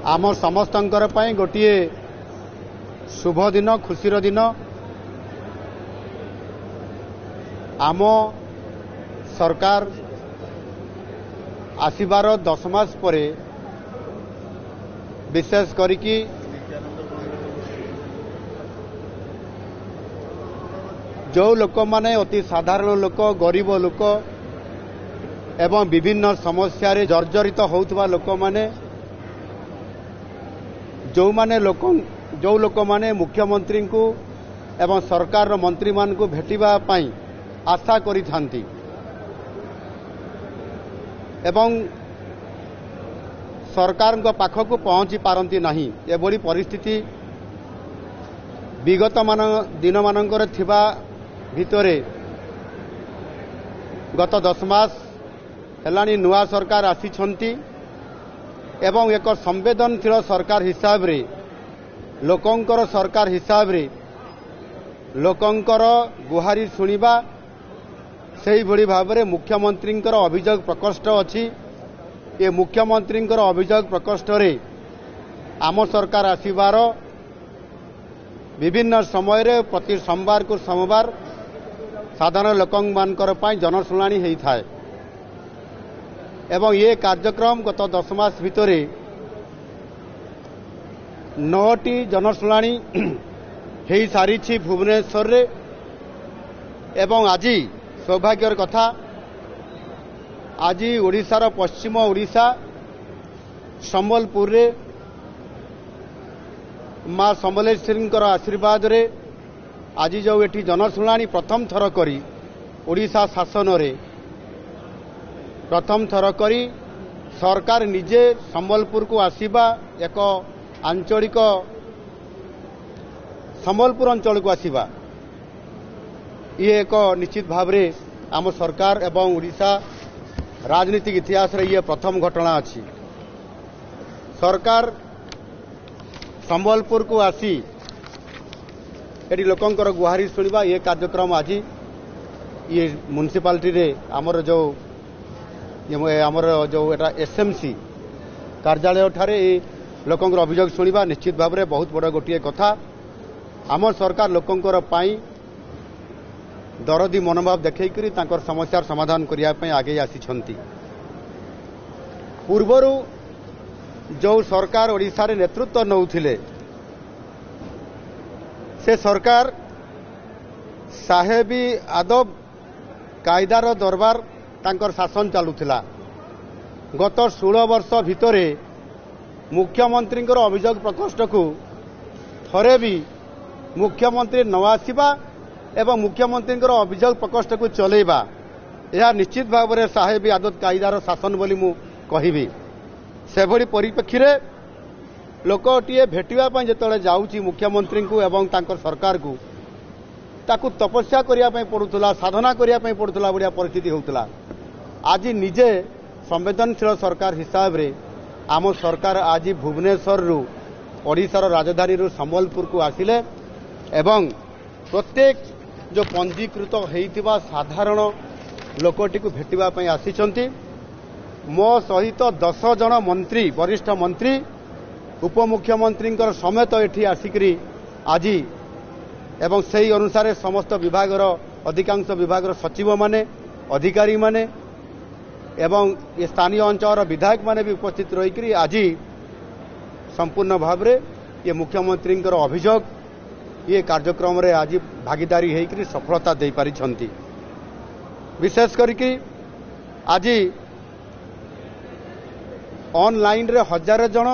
आम समस्तंकर पई गोटे शुभ दिन खुशीर दिन आम सरकार आसबार 10 मास परे विशेष करिकी जो लोक माने अति साधारण लोक गरीब लोक एवं विभिन्न समस्या रे जर्जरित होउथबा लोक माने जो लोक माने मुख्यमंत्री को एवं सरकार मंत्री मान को भेटिबा पई आशा करि थांती एवं सरकार पाखक पहुंची पारंती नहीं एभली परिस्थिति विगत दिन मानकर थिबा भितरे गत 10 मास हेलानी नुआ सरकार आसीछंती एवं एक संवेदनशील सरकार हिसाब रे लोकंकर सरकार हिसाब रे लोकंकर गुहारी सुनिबा सही भली भाव में मुख्यमंत्री अभियोग प्रकोष्ठ अच्छी ये मुख्यमंत्री अभियोग प्रकोष्ठ रे आम सरकार आसबार विभिन्न समय रे प्रति सोमवार को सोमवार साधारण लोकंकर जनशुणाणी होता है एवं ये कार्यक्रम गत 10 मास भितर 9टी जनशुणाणी हो सारी भुवनेश्वर रे एवं आज सौभाग्यर कथा आज ओडिशार पश्चिम ओडिशा संबलपुर रे मां समलेश्वरी आशीर्वाद रे आज जो एठी जनशुणाणी प्रथम थर करी ओडिशा शासन रे प्रथम थर करी सरकार निजे संबलपुर को आसीबा एक आंचलिक संबलपुर अंचल को आसीबा ये एक निश्चित भाव रे आम सरकार एवं ओडिशा राजनीतिक इतिहास रे ये प्रथम घटना अच्छी सरकार संबलपुर को आसी एटी लोकंकर गुहारी सुनिबा ये कार्यक्रम आज ये म्युनिसिपालिटी रे आमर जो एटा एसएमसी कार्यालय ठारे लोकंकर अभियोग सुनिबा निश्चित भाव में बहुत बड़ गोटे कथा आम सरकार लोकंकर पाई दरदी मनोभाव देखकर तांकर समस्यार समाधान करने आगे आसी पूर्वर जो सरकार ओडिशा रे नेतृत्व नौथिले से सरकार साहेबी आदब कायदार दरबार तांकर शासन चलुथिला गत 16 वर्ष भितरे मुख्यमंत्री अभियोग प्रकोष्ठ को थरे भी मुख्यमंत्री न आसिबा एवं मुख्यमंत्री अभियोग प्रकोष्ठ को चलेबा यह निश्चित भाव में साहेबी आदत कायदार शासन बोली मु कहिबी से भली परिप्रेक्षी रे लोकटीए भेटिबा जिते जाऊँगी मुख्यमंत्री को एवं तांकर सरकार को ताकू तपस्या करने पड़ूला साधना करने पड़ूला बढ़िया परिस्थिति होता आज निजे संवेदनशील सरकार हिसाब रे आम सरकार आज भुवनेश्वर रु ओडिशार राजधानी रु संबलपुर को आसिले एवं प्रत्येक जो पंजीकृत होइतिबा साधारण लोकटी को भेटिबा आसीचंती मो सहित 10 जन मंत्री वरिष्ठ मंत्री उपमुख्यमंत्री समेत एठी आसिकरी आज एवं सही अनुसार समस्त विभागर अधिकांश विभागर सचिव माने अधिकारी माने एवं ये स्थानीय अंचल विधायक माने भी उपस्थित रही आज संपूर्ण भाव में ये मुख्यमंत्री अभियोग ये कार्यक्रम रे आज भागीदारी होकर सफलता दे पारिछंती विशेष करके आज ऑनलाइन रे 1000 जन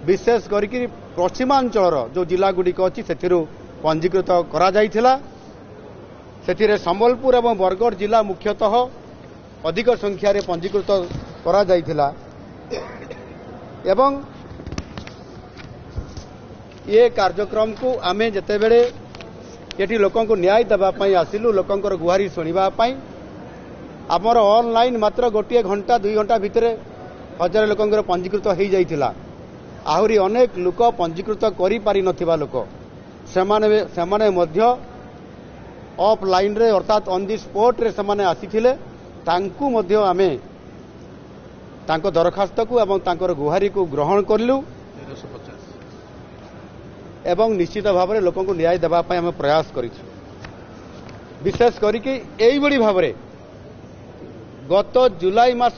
विशेष करके पश्चिमांचल जो जिला गुड़िक अच्छी से पंजीकृत करा जाइथिला सेथिरे संबलपुर एवं बरगढ़ जिला मुख्यतः अधिक संख्यार पंजीकृत करा जाइथिला एवं ये कार्यक्रम को आमे जते बेले ये लोकों को न्याय देवाई आसिलु लोकंकर गुहारी शुणापी आमर ऑनलाइन मात्र गोटे घंटा 2 घंटा भितर 1000 लोकंकर पंजीकृत हो जाइथिला आहुरी अनेक लोक पंजीकृत करि पारि नथिबा लोक सेमाने मध्य ऑफलाइन रे अर्थात ऑन दी स्पॉट रे सेमाने आसीथिले तांकु मध्य आमे तांको दरखास्त को एवं तांकर गुहारी को ग्रहण करलु एवं निश्चित भाव में लोक न्याय देवाई आम प्रयास करूँ विशेष करी भाव में गत जुलाई मास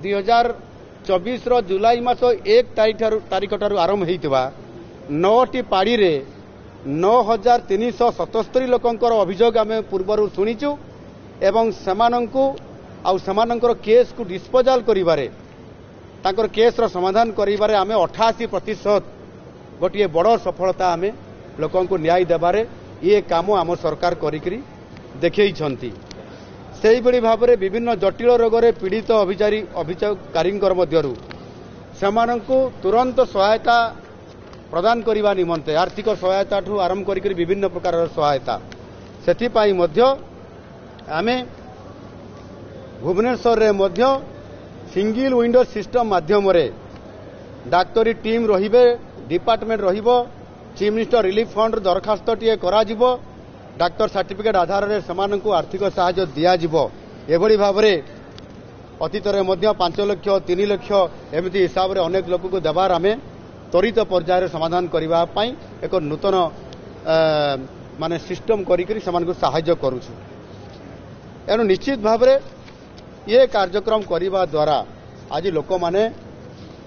2024 जुलाई मास 1 तारीख ठारू आरंभ होता 9टी पाड़ी रे 9377 लोकंकर अभियोग आम पूर्वर शुणीचु एवं सेमानंकर केस को डिस्पोजाल करिबारे तांकर केस रो समाधान करिबारे आम 88% गोटे बड़ सफलता आम लोकंको न्याय देबारे ये काम आम सरकार करिकरी देखैछंती। सेही बड़ी भाव में विभिन्न जटिल रोगरे पीड़ित अभियोगकारी मध्यरु सेमानंको तुरंत सहायता प्रदान करने निमंते आर्थिक सहायता ठू आरंभ करी विभिन्न प्रकार सहायता सेथिपाई मध्य आमे भुवनेश्वर रे मध्य सिंगल विंडो सिस्टम माध्यम रे डाक्तरी टीम रहिबे डिपार्टमेंट रहिबो चीफ मिनिस्टर रिलीफ फंड दरखास्त टीए कराजिबो डाक्तर सर्टिफिकेट आधार रे समानंको आर्थिक सहायता दियाजिबो एभली भाव में अतीत रे मध्य 5 लाख 3 लाख एमती हिसाब रे अनेक लोक को देवार आमे त्वरित पर्यायर समाधान करबा पई एक नूतन माने सिस्टम करिकरी समानको सहायता करूछु। एनु निश्चित भाव में ये कार्यक्रम करने द्वारा आज लोक माने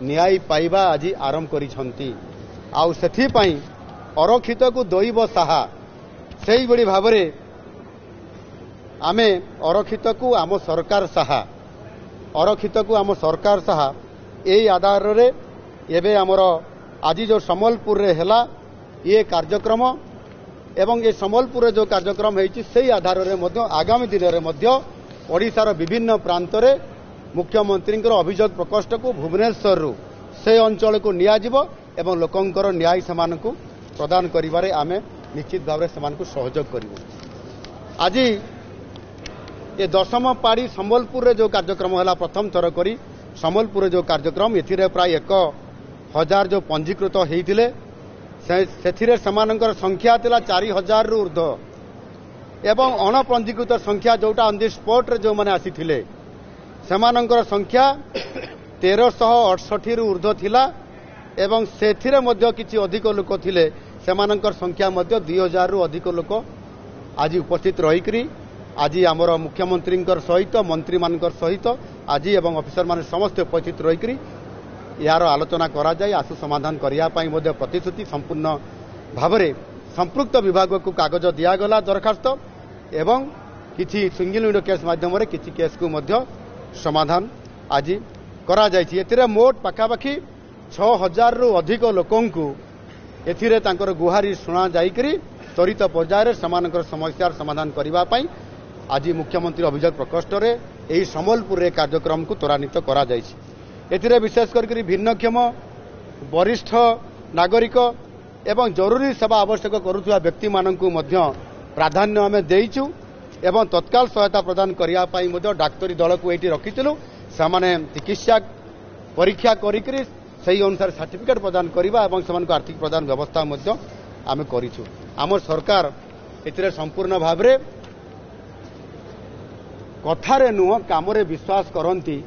न्याय पाइबा आज आरंभ करिसंती आउ सेथिपाई अरक्षित को दैव साहा सेही बड़ी भाव में आमे अरक्षित को आम सरकार साहा अरक्षित को आम सरकार साहा यही आधार रे एबे आमर आज जो सम्बलपुर रे हेला ये कार्यक्रम एवं ये सम्बलपुर जो कार्यक्रम होइछि सेही आधार रे मध्य आगामी दिन रे मध्य ओडिशार विभिन्न प्रांत रे मुख्यमंत्री अभियोग प्रकोष्ठ को भुवनेश्वर रु से अंचल को नियाजिबो एवं लोकंकर न्याय समानकु प्रदान करिबारे आमे निश्चित भाव में सेमानकु सहयोग करिबो। आज ये 10म पाड़ी सम्बलपुर रे जो कार्यक्रम है प्रथम थर करी सम्बलपुर जो कार्यक्रम एथिरे प्राय 1000 जो पंजीकृत होइतिले सेथिरे समानकर संख्या तिला 4000 रु ऊर्ध्व एवं अणपंजीकृत संख्या जोटा ऑन द स्पॉट रे जो माने आसीथिले सेमानकर संख्या 1368 रु ऊर्ध्व थिला एवं सेथिरे मध्य किछि अधिक लोक थिले सेमानकर संख्या मध्य 2000 रु अधिक लोक आज उपस्थित रहिकरी आज आमर मुख्यमंत्री सहित मंत्री मानकर सहित आज एवं ऑफिसर माने समस्त उपस्थित रहिकरी यार आलोचना करा जाय आसु समाधान करिया पई मध्य प्रतिश्रुति संपूर्ण भाव में संपृक्त विभाग को कागज दियागला दरखास्त एवं किछि सिंगल विंडो केस माध्यम रे किछि केस को मध्य समाधान आज करा जायछि। एथिरे मोट पाखापाखि 6000 रु अधिक लोकंकु एथिरे तांकर गुहारी सुना जायकरी त्वरित पर्यायर समानकर समस्यार समाधान करिबा पई आज मुख्यमंत्री अभियोग प्रकोष्ठ रे एही सम्बलपुर रे कार्यक्रम को त्वरान्वित करा जायछि। एथिरे विशेष करके भिन्नक्षम वरिष्ठ नागरिक एवं जरूरी सेवा आवश्यक करुवा व्यक्ति मानकु मध्य प्राधान्य आमे देइछु एवं तत्काल सहायता प्रदान करिया पई मध्य डाक्तरी दल को एठी रखिथिलु सामाने चिकित्सा परीक्षा करिकरी सही अनुसार सर्टिफिकेट प्रदान करिबा एवं समान आर्थिक प्रदान व्यवस्था मध्य आमे करिछु। आमर सरकार एथिरे संपूर्ण भाव रे कथारे नुह कामरे विश्वास करंती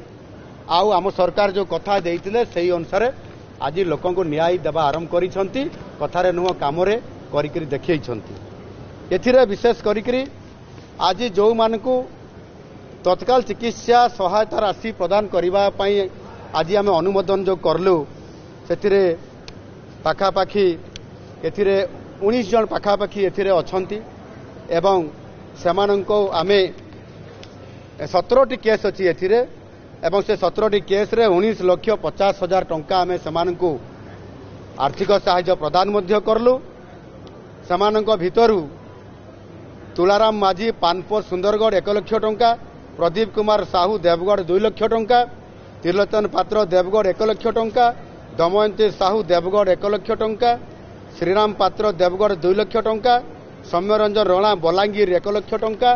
आउ आम सरकार जो कथा देइतिले सही अनुसार आज लोक न्याय देवा आरंभ करिसंती कथारे नुह कामरे करिकरी देखैछंती। एथिरे विशेष करिकरी आज जो मानकु तत्काल चिकित्सा सहायता राशि प्रदान करिबा पई आज आमे अनुमोदन जो करलु सेथिरे पाखापाखि एथिरे 19 जन पाखापाखि एथिरे अछंती एवं सेमानंको आमे 17टी केस अछि एथिरे एवं से 17टी केस रे 19,50,000 टंका आमे सेमानंको आर्थिक सहायता प्रदान मध्य करलु। सेमानंको भितरु तुलाराम माझी पानपुर सुंदरगढ़ 1 लाख टंका, प्रदीप कुमार साहू देवगढ़ 2 लाख टंका, त्रिलोचन पात्र देवगढ़ 1 लाख टंका, दमयंती साहू देवगढ़ 1 लाख टंका, श्रीराम पात्र देवगढ़ 2 लाख टंका, सौम्यरंजन रणा बलांगीर 1 लाख टंका,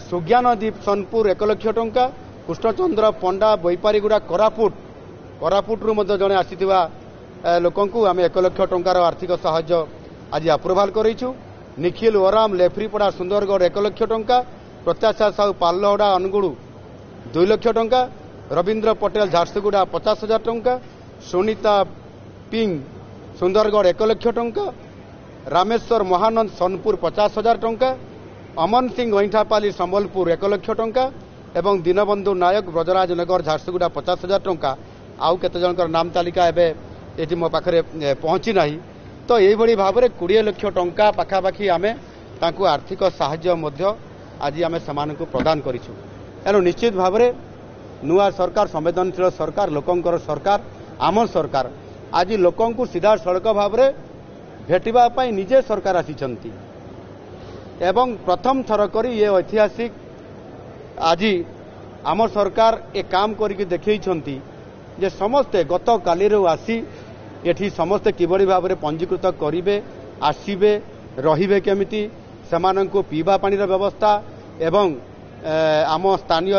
सुज्ञानदीप सोनपुर 1 लाख टंका, कृष्णचंद्र पंडा बैपारीगुड़ा कोरापुट रु मध्य जने आसीथिबा लोकंकु आमे 1 लाख टंकार आर्थिक सहायता आज अप्रूवाल करिछु। निखिल ओराम लेफ्रीपड़ा सुंदरगढ़ 1 लाख टंका, प्रत्याशा साहू पाल्लहड़ा अनुगुड़ू 2 लाख टंका, रवींद्र पटेल झारसुगुड़ा 50,000 टंका, सुनीता पिंग सुंदरगढ़ 1 लाख टंका, रामेश्वर महानंद सोनपुर 50,000 टंका, अमन सिंह गईठापाली संबलपुर 1 लाख टंका एवं दीनबंधु नायक ब्रजराज नगर झारसुगुड़ा 50,000 टंका। आउ केते जनकर नाम तालिका एबे एटी मो पाखरे पहुंची नाही। तो यही भाव में 20 लाख टंका पाखापाखि आमे तांकु आर्थिक साहाय्य मध्य आज आमे समानकु प्रदान करिछु। एनु निश्चित भाव में नुआ सरकार संवेदनशील सरकार लोकंकर सरकार आम सरकार आज लोकंकु सीधा सड़क भाव में भेटिबा पई निजे सरकार आसीचंती एवं प्रथम थर करी ये ऐतिहासिक आज आम सरकार ए काम करके देखैछंती जे समस्ते गत काली आसी एठी समस्ते किबड़ी भाव में पंजीकृत करिवे आसीबे रहिबे केमिति सेमानंकु पीवा पानी व्यवस्था एवं आम स्थानीय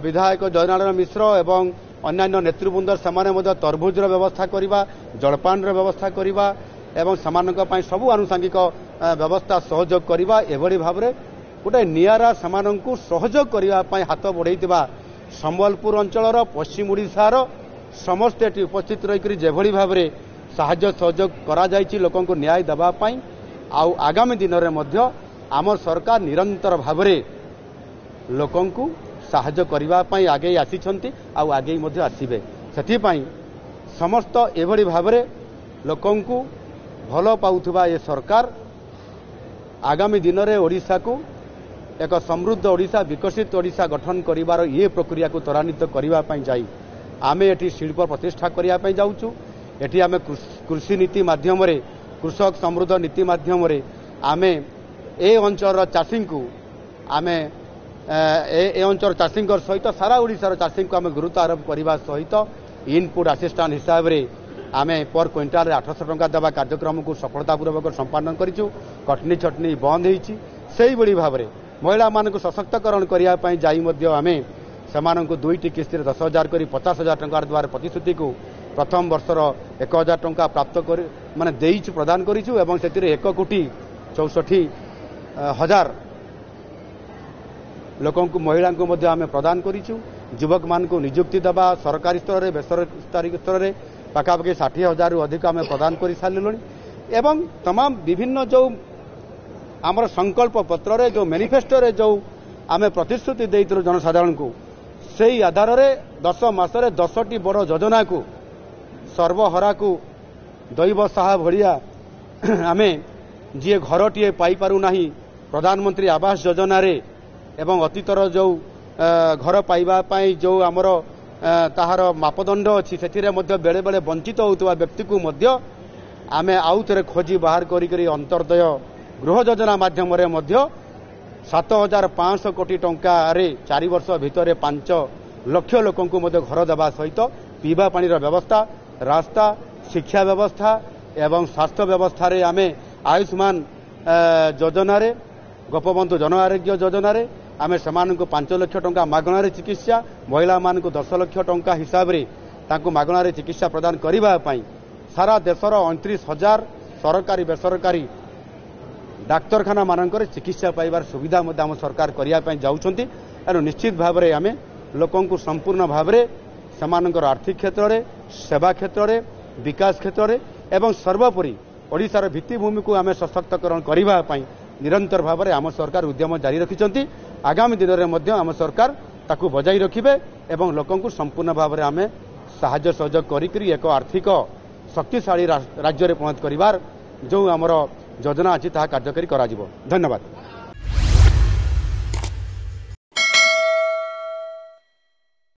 विधायक जयनारायण मिश्र एवं अन्यान्य नेतृवृंद सेमाने मध्य तरभुजर व्यवस्था करिबा जलपान व्यवस्था करिबा एवं सेमानक पई सबु आनुषंगिक व्यवस्था सहयोग करिबा एभଳି भाबरे गोटे नियारा सेमानंकु सहयोग करिबा पई हाथ बढ़ैतिबा संबलपुर अंचलर पश्चिम ओडिशार समस्त एटी उपस्थित रही जेभଳି भाबरे साहाय्य सहयोग करा जायछि लोकंकु न्याय देबा पई आउ आगामी दिन रे मध्य आम सरकार निरंतर भाबरे लोकंकु साहाय्य करिबा पई आगे आसीछंती आउ आगे मध्य आसीबे। सेथि पई समस्त एभଳି भाबरे लोकंकु भलो पाउथबा ये सरकार आगामी दिन रे ओडिसा को एक समृद्ध ओडिशा विकसित ओडिशा गठन करिवार ये प्रक्रिया को त्वरान्वित करिबा पई जाई आमे एठी शिल्प प्रतिष्ठा करिया पई जाउछु। एठी आमे कृषि नीति माध्यम रे कृषक समृद्ध नीति माध्यम रे आमे ए अंचल चाषी को आमे ए अंचल चाषी सहित सारा ओडिशार चाषी को आमे गुरुत्व आरोप करने सहित इनपुट असिस्टेंट हिसाब रे आमे पर क्विंटाल 800 टंका देवा कार्यक्रम को सफलतापूर्वक संपादन करिछु। कटनी छटनी बंद होईछि सेही बड़ी भाव में महिला मान सशक्तकरण करने जाई मध्य आमे सेमानंकु 2टी किस्ती 10,000 करी 50,000 टंका द्वार प्रतिश्रुति को प्रथम वर्षर 1,000 टंका प्राप्त कर माने देइछु प्रदान करिछु एवं सेतिरे 1,64,00,000 लोकंकु महिला को मध्य आमे प्रदान करिछु। युवक मान को नियुक्ति देवा सरकारी स्तर में बेसरकारी स्तर में पाखापाखि 60,000 रु अधिक आमे प्रदान कर सारे एवं तमाम विभिन्न जो आमर संकल्प पत्र रे जो मैनिफेस्टो रे जो आमे प्रतिश्रुति देइतरो जनसाधारण को सेही आधार रे 10 मासरे 10टी बड़ योजना को सर्वहरा को दैव साहा भड़िया आमे जी घरटीए पाई पारु नाही प्रधानमंत्री आवास योजना रे एवं अतीतर जो घर पाइबा पाई जो आमर ताहार मापदंड अच्छी से बेले बेले वंचित होता व्यक्ति को मध्य आमे आउ थे खोजी बाहर करी अंतर्दय गृह योजना माध्यम 7,500 कोटी टंका 4 वर्ष भितर 5 लाख लोक घर देवा सहित पीवा पानी व्यवस्था रास्ता शिक्षा व्यवस्था एवं स्वास्थ्य व्यवस्था रे आमे आयुष्मान योजना रे गोपबंधु जन आरोग्य योजना रे आमे समानकु 5 लाख टंका मागणारे चिकित्सा महिला मानकु 10 लाख टंका हिसाब रे तांकु मागणारे चिकित्सा प्रदान करिबा पई सारा देशर 29,000 सरकारी बेसरकारी डाक्तरखाना मानकर चिकित्सा पाइबार सुविधा मध्य आम सरकार करिया पई जाउछंती। एनु निश्चित भाव में आमे लोकंकु संपूर्ण भाव में समानकर आर्थिक क्षेत्र में सेवा क्षेत्र में विकास क्षेत्र में एवं सर्वोपरि ओडिशार भित्तिभूमि को आमे सशक्तकरण करिबा पई निरंतर भाव में आम सरकार उद्यम जारी रखिछंती। आगामी दिन में मध्य आम सरकार ताकू बजाई रखिबे एवं लोकंकु संपूर्ण भाव में आमे साहाय्य सहयोग करिकरी एक आर्थिक शक्तिशाली राज्य में परिणत करिवार जो आमर योजना अच्छी ताहा कार्यकारी करा जिवो। धन्यवाद।